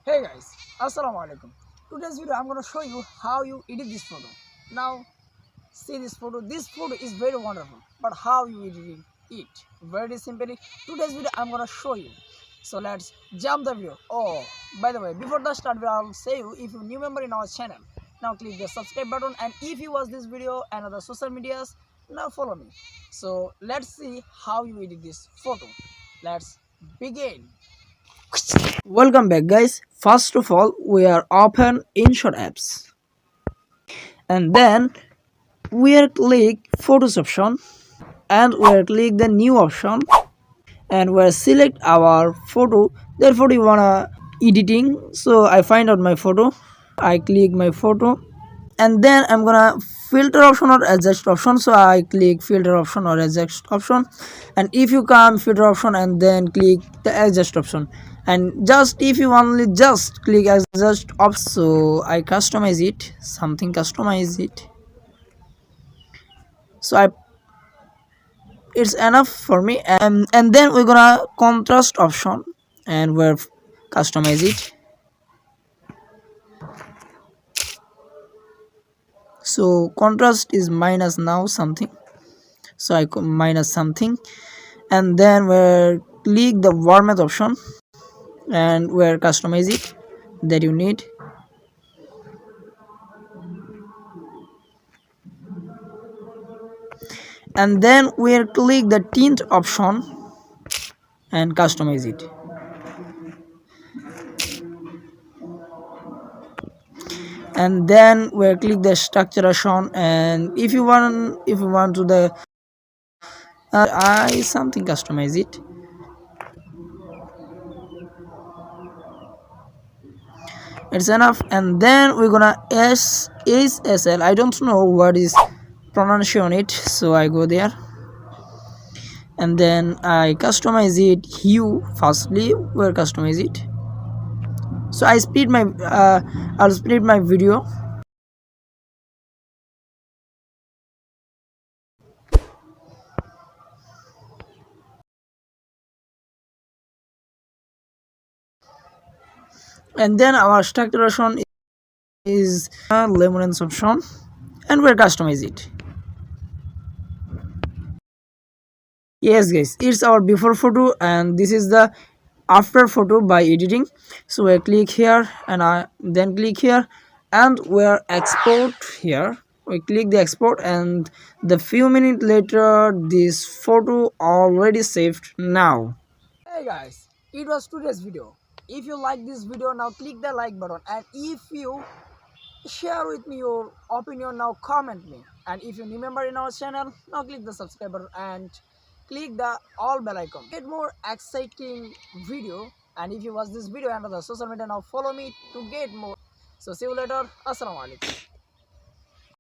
Hey guys, Assalamu Alaikum. Today's video I'm gonna show you how you edit this photo. Now see this photo. This photo is very wonderful, but how you edit it? Very simply. Today's video I'm gonna show you. So let's jump the video. Oh, by the way, before the start video, I'll say you if you're new member in our channel. Now click the subscribe button, and if you watch this video and other social medias, now follow me. So let's see how you edit this photo. Let's begin. Welcome back guys. First of all, we are open InShot apps, and then we are click photos option, and we are click the new option, and we are select our photo. Therefore you wanna editing, so I find out my photo, I click my photo, and then I'm gonna filter option or adjust option, so I click filter option or adjust option. And if you come filter option and then click the adjust option, and just if you only just click adjust option, so I customize it, something customize it, so I it's enough for me. And then we're gonna contrast option, and we're customize it, so contrast is minus now something, so I minus something. And then we'll click the warmth option, and we'll customize it that you need. And then we'll click the tint option and customize it. And then we'll click the structure option, and if you want to the I something customize it. It's enough. And then we're gonna SSL, I don't know what is pronunciation on it, so I go there, and then I customize it. Hue, firstly we'll customize it, so I speed my I'll speed my video. And then our structure option is luminance option, and we'll customize it. Yes guys, it's our before photo, and this is the after photo by editing. So we click here, and I then click here, and we're export here. We click the export, and the few minutes later this photo already saved now. Hey guys, it was today's video. If you like this video, now click the like button, and if you share with me your opinion, now comment me. And if you remember in our channel, now click the subscribe button and click the all bell icon, get more exciting video. And if you watch this video and other social media, now follow me to get more. So see you later. Assalamu Alaikum.